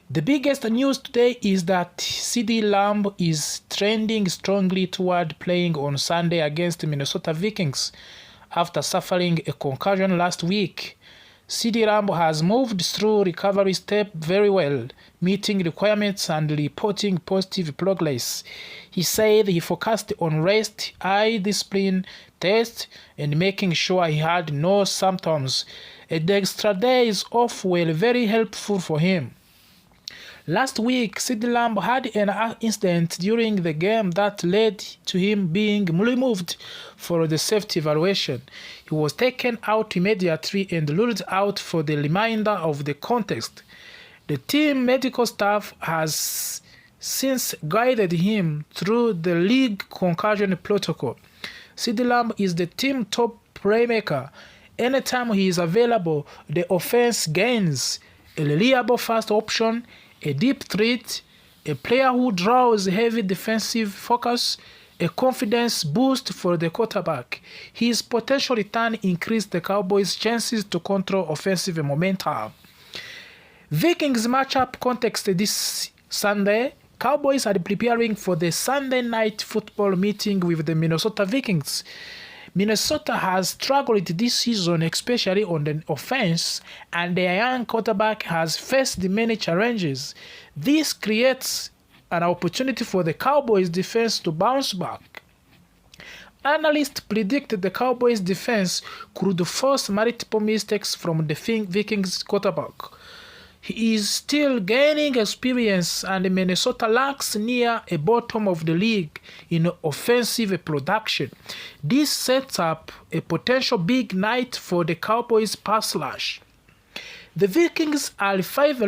The biggest news today is that CeeDee Lamb is trending strongly toward playing on Sunday against the Minnesota Vikings after suffering a concussion last week. CeeDee Lamb has moved through recovery step very well, meeting requirements and reporting positive progress. He said he focused on rest, eye discipline, test, and making sure he had no symptoms. The extra days off were very helpful for him. Last week, CeeDee Lamb had an incident during the game that led to him being removed for the safety evaluation. He was taken out immediately and ruled out for the remainder of the contest. The team medical staff has since guided him through the league concussion protocol. CeeDee Lamb is the team top playmaker. Anytime he is available, the offense gains a reliable fast option, a deep threat, a player who draws heavy defensive focus, a confidence boost for the quarterback. His potential return increased the Cowboys' chances to control offensive momentum. Vikings matchup context this Sunday. Cowboys are preparing for the Sunday night football meeting with the Minnesota Vikings. Minnesota has struggled this season, especially on the offense, and their young quarterback has faced many challenges. This creates an opportunity for the Cowboys defense to bounce back. Analysts predict the Cowboys defense could force multiple mistakes from the Vikings quarterback. He is still gaining experience, and Minnesota lacks near a bottom of the league in offensive production. This sets up a potential big night for the Cowboys pass rush. The Vikings are 5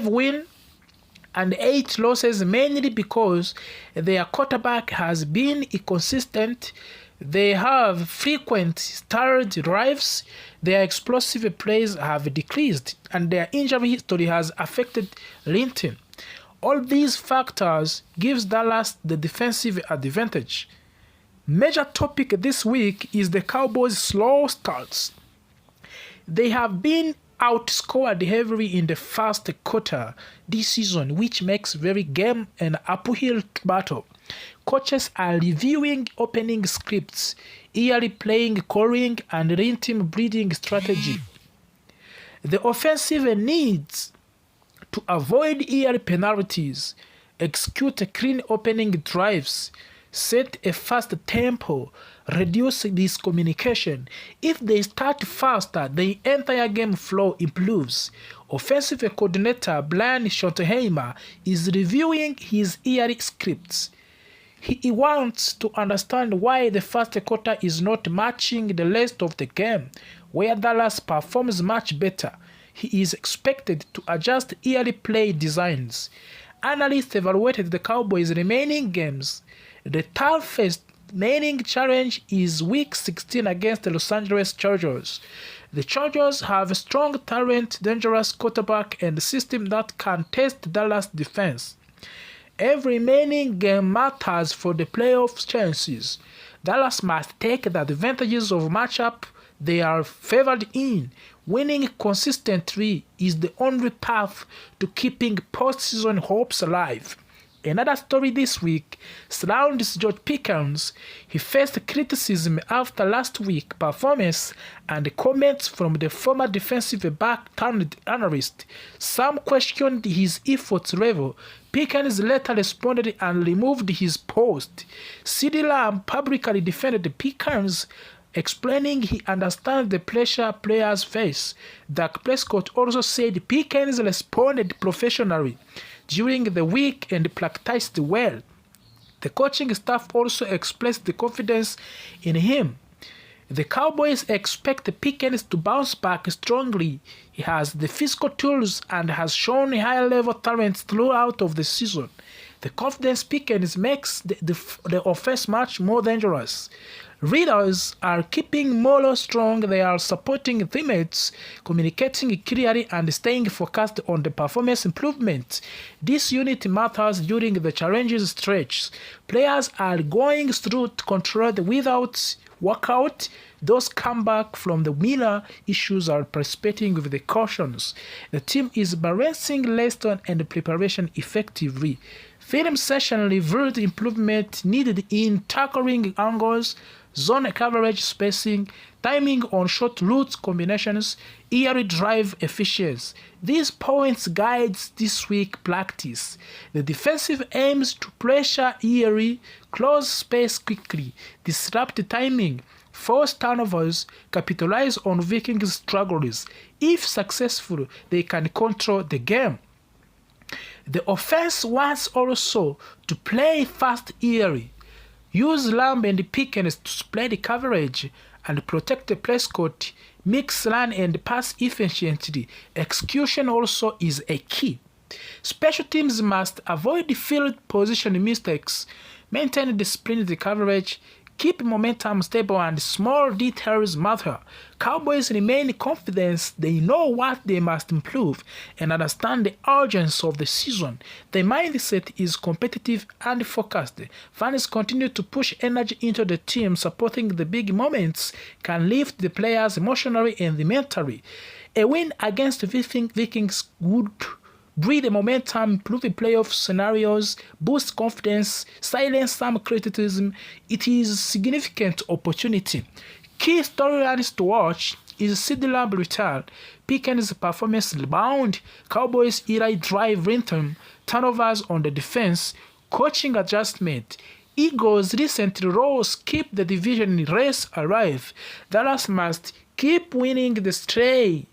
wins and 8 losses, mainly because their quarterback has been inconsistent. They have frequent starred drives, their explosive plays have decreased, and their injury history has affected Linton. All these factors gives Dallas the defensive advantage. Major topic this week is the Cowboys' slow starts. They have been outscored heavily in the first quarter this season, which makes very game an uphill battle. Coaches are reviewing opening scripts, early playing calling, and rhythm breeding strategy. The offensive needs to avoid early penalties, execute clean opening drives, set a fast tempo, reduce miscommunication. If they start faster, the entire game flow improves. Offensive coordinator Brian Schottenheimer is reviewing his early scripts. He wants to understand why the first quarter is not matching the rest of the game, where Dallas performs much better. He is expected to adjust early play designs. Analysts evaluated the Cowboys' remaining games. The toughest remaining challenge is Week 16 against the Los Angeles Chargers. The Chargers have a strong talent, dangerous quarterback, and a system that can test Dallas' defense. Every remaining game matters for the playoff chances. Dallas must take the advantages of matchup they are favored in. Winning consistently is the only path to keeping postseason hopes alive. Another story this week surrounds George Pickens. He faced criticism after last week's performance and comments from the former defensive back-turned-analyst. Some questioned his effort level. Pickens later responded and removed his post. CeeDee Lamb publicly defended Pickens, explaining he understands the pressure players face. Dak Prescott also said Pickens responded professionally during the week and practiced well. The coaching staff also expressed the confidence in him. The Cowboys expect Pickens to bounce back strongly. He has the physical tools and has shown high-level talent throughout of the season. The confidence Pickens makes the offense much more dangerous. Leaders are keeping morale strong, they are supporting teammates, communicating clearly, and staying focused on the performance improvement. This unit matters during the challenges stretch. Players are going through controlled without workout. Those come back from the Miller issues are participating with the cautions. The team is balancing lesson and preparation effectively. Film session revealed improvement needed in tackling angles, zone coverage spacing, timing on short route combinations, early drive efficiency. These points guides this week practice. The defensive aims to pressure early, close space quickly, disrupt timing, force turnovers, capitalize on Vikings' struggles. If successful, they can control the game. The offense wants also to play fast early. Use Lamb and Pickens to spread coverage and protect Prescott. Mix run and pass efficiently. Execution also is a key. Special teams must avoid field position mistakes, maintain disciplined coverage, keep momentum stable, and small details matter. Cowboys remain confident they know what they must improve and understand the urgency of the season. Their mindset is competitive and focused. Fans continue to push energy into the team. Supporting the big moments can lift the players emotionally and mentally. A win against Vikings would breathe momentum, improve playoff scenarios, boost confidence, silence some criticism. It is a significant opportunity. Key storylines to watch is CeeDee Lamb return, Pickens' performance rebound, Cowboys' Eli drive rhythm, turnovers on the defense, coaching adjustment. Eagles' recent roles keep the division race alive. Dallas must keep winning the stray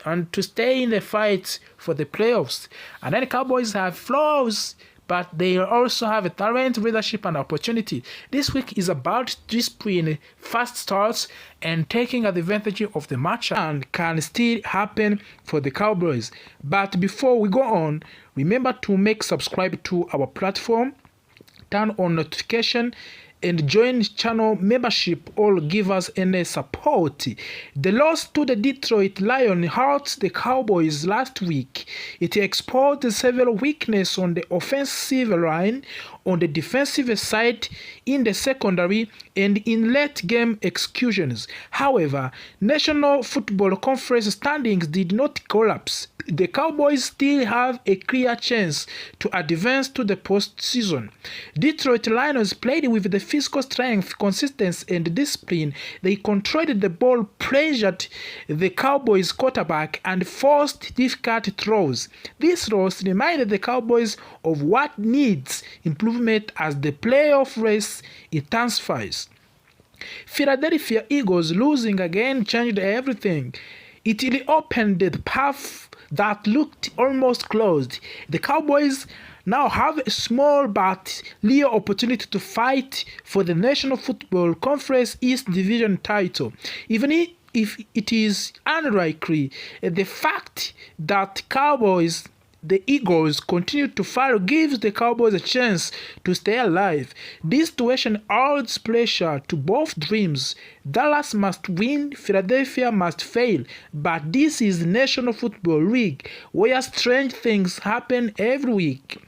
and to stay in the fight for the playoffs. And then Cowboys have flaws, but they also have a talent, leadership, and opportunity. This week is about discipline, fast starts, and taking advantage of the matchup, and can still happen for the Cowboys. But before we go on, remember to subscribe to our platform, turn on notification, and join channel membership or give us any support. The loss to the Detroit Lions hurt the Cowboys last week. It exposed several weaknesses on the offensive line, on the defensive side, in the secondary, and in late-game executions. However, National Football Conference standings did not collapse. The Cowboys still have a clear chance to advance to the postseason. Detroit Lions played with the physical strength, consistency, and discipline. They controlled the ball, pressured the Cowboys quarterback, and forced difficult throws. This loss reminded the Cowboys of what needs improvement as the playoff race intensifies. Philadelphia Eagles losing again changed everything. It reopened the path that looked almost closed. The Cowboys now have a small but real opportunity to fight for the National Football Conference East Division title. Even if it is unlikely, the fact that the Eagles continue to fall gives the Cowboys a chance to stay alive. This situation adds pressure to both dreams. Dallas must win, Philadelphia must fail, but this is the National Football League, where strange things happen every week.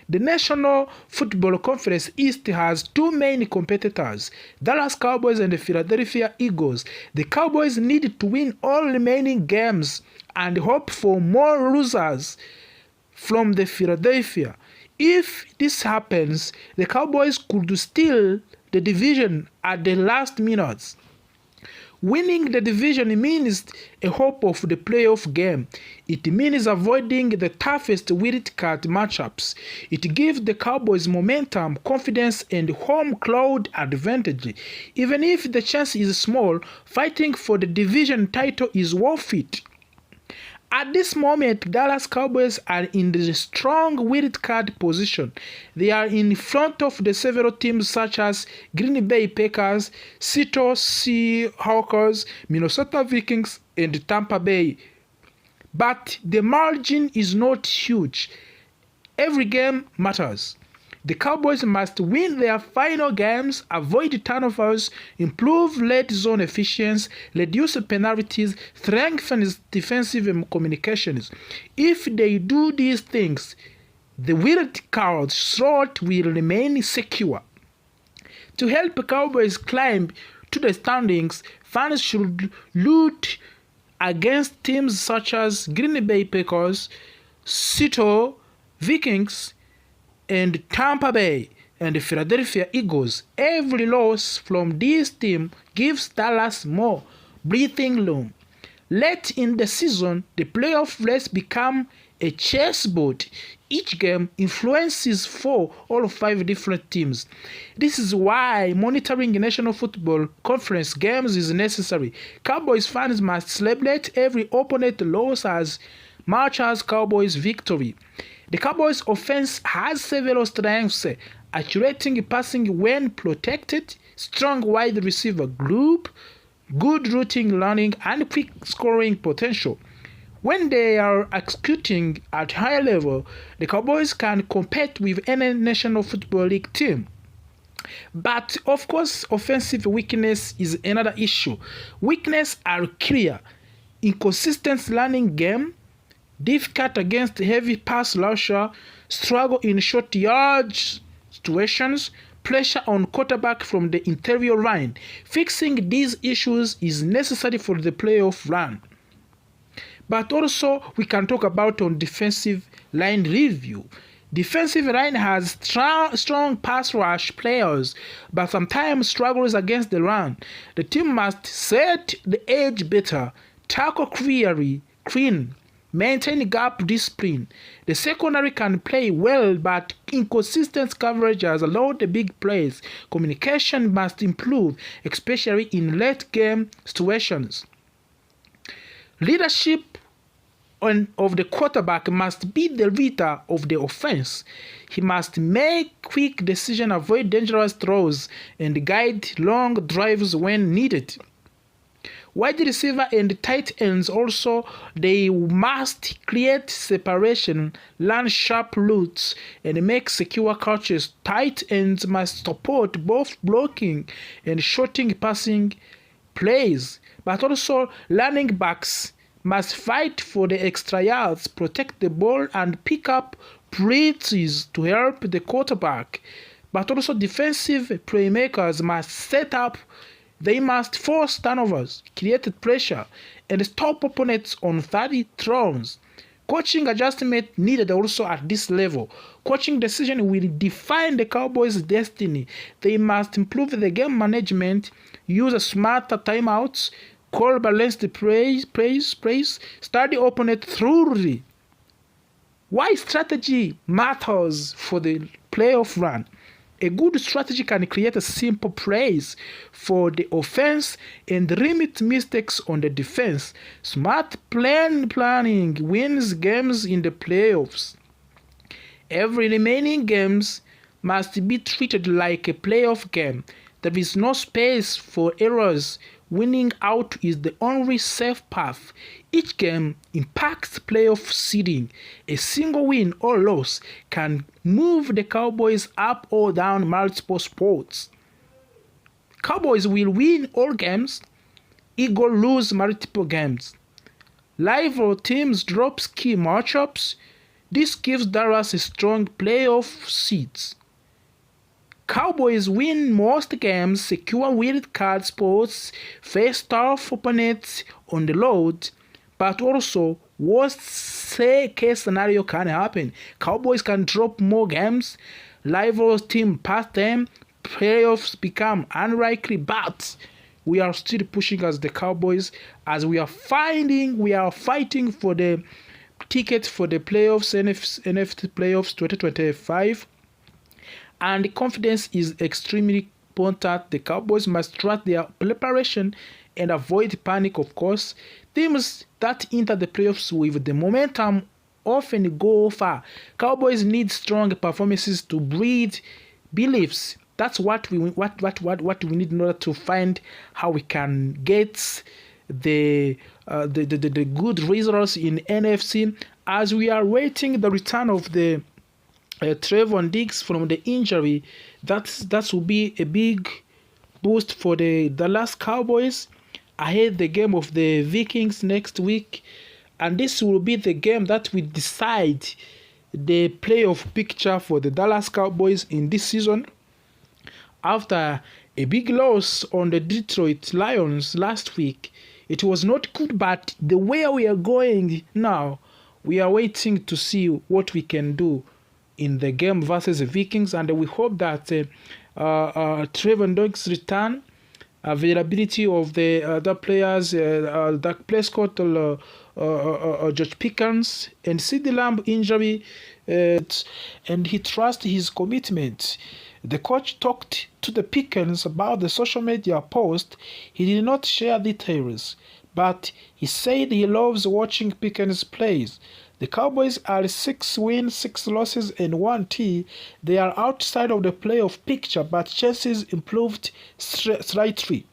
The National Football Conference East has two main competitors, Dallas Cowboys and the Philadelphia Eagles. The Cowboys need to win all remaining games and hope for more losers from the Philadelphia. If this happens, the Cowboys could steal the division at the last minutes. Winning the division means a hope of the playoff game. It means avoiding the toughest wildcard matchups. It gives the Cowboys momentum, confidence, and home crowd advantage. Even if the chance is small, fighting for the division title is worth it. At this moment, Dallas Cowboys are in the strong wildcard position. They are in front of the several teams such as Green Bay Packers, Seattle Seahawks, Minnesota Vikings, and Tampa Bay. But the margin is not huge. Every game matters. The Cowboys must win their final games, avoid turnovers, improve late zone efficiency, reduce penalties, strengthen defensive communications. If they do these things, the wild card slot will remain secure. To help Cowboys climb to the standings, fans should root against teams such as Green Bay Packers, Seattle Vikings, and Tampa Bay and Philadelphia Eagles. Every loss from this team gives Dallas more breathing room. Late in the season, the playoff race becomes a chessboard. Each game influences 4 or 5 different teams. This is why monitoring National Football Conference games is necessary. Cowboys fans must celebrate every opponent loss as much as Cowboys victory. The Cowboys offense has several strengths: accurate passing when protected, strong wide receiver group, good routing running, and quick scoring potential. When they are executing at high level, the Cowboys can compete with any National Football League team. But of course, offensive weakness is another issue. Weaknesses are clear: inconsistent running game, difficult against heavy pass rusher, struggle in short yardage situations, pressure on quarterback from the interior line. Fixing these issues is necessary for the playoff run. But also, we can talk about on defensive line review. Defensive line has strong pass rush players, but sometimes struggles against the run. The team must set the edge better, tackle clean, maintain gap discipline. The secondary can play well, but inconsistent coverage has allowed the big plays. Communication must improve, especially in late game situations. Leadership of the quarterback must be the leader of the offense. He must make quick decisions, avoid dangerous throws, and guide long drives when needed. Wide receiver and tight ends also, they must create separation, run sharp routes, and make secure catches. Tight ends must support both blocking and shorting passing plays, but also running backs must fight for the extra yards, protect the ball, and pick up blitzes to help the quarterback. But also defensive playmakers must set up. They must force turnovers, create pressure, and stop opponents on 30 throws. Coaching adjustment needed also at this level. Coaching decision will define the Cowboys' destiny. They must improve the game management, use smarter timeouts, call balanced plays, study opponent thoroughly. Why strategy matters for the playoff run? A good strategy can create a simple plays for the offense and limit mistakes on the defense. Smart planning wins games in the playoffs. Every remaining games must be treated like a playoff game. There is no space for errors. Winning out is the only safe path. Each game impacts playoff seeding. A single win or loss can move the Cowboys up or down multiple spots. Cowboys will win all games. Eagles lose multiple games. Rival teams drop key matchups. This gives Dallas a strong playoff seeds. Cowboys win most games, secure wild card spots, face tough opponents on the road, but also worst case scenario can happen. Cowboys can drop more games, rivals team pass them, playoffs become unlikely, but we are still pushing as the Cowboys as we are fighting for the ticket for the playoffs, NFC playoffs 2025. And confidence is extremely important. The Cowboys must trust their preparation and avoid panic, of course. Teams that enter the playoffs with the momentum often go far. Cowboys need strong performances to breed beliefs. That's what we need in order to find how we can get the good results in NFC as we are waiting the return of the Trevon Diggs from the injury, that will be a big boost for the Dallas Cowboys ahead the game of the Vikings next week. And this will be the game that will decide the playoff picture for the Dallas Cowboys in this season. After a big loss on the Detroit Lions last week, it was not good, but the way we are going now, we are waiting to see what we can do in the game versus the Vikings, and we hope that Trevor Diggs' return, availability of the other players, Dak Prescott, George Pickens, and CeeDee Lamb injury, and he trusts his commitment. The coach talked to the Pickens about the social media post. He did not share details, but he said he loves watching Pickens plays. The Cowboys are 6 wins, 6 losses, and 1 T. They are outside of the playoff picture, but chances improved slightly.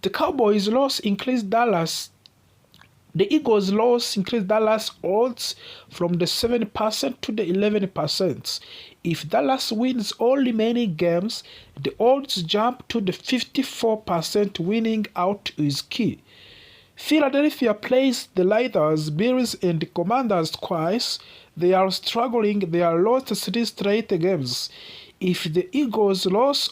The Cowboys' loss increased Dallas. The Eagles' loss increased Dallas odds from the 7% to the 11%. If Dallas wins all remaining games, the odds jump to the 54% winning out is key. Philadelphia plays the Raiders, Bills, and the Commanders twice. They are struggling. They are lost 3 straight games. If the Eagles lose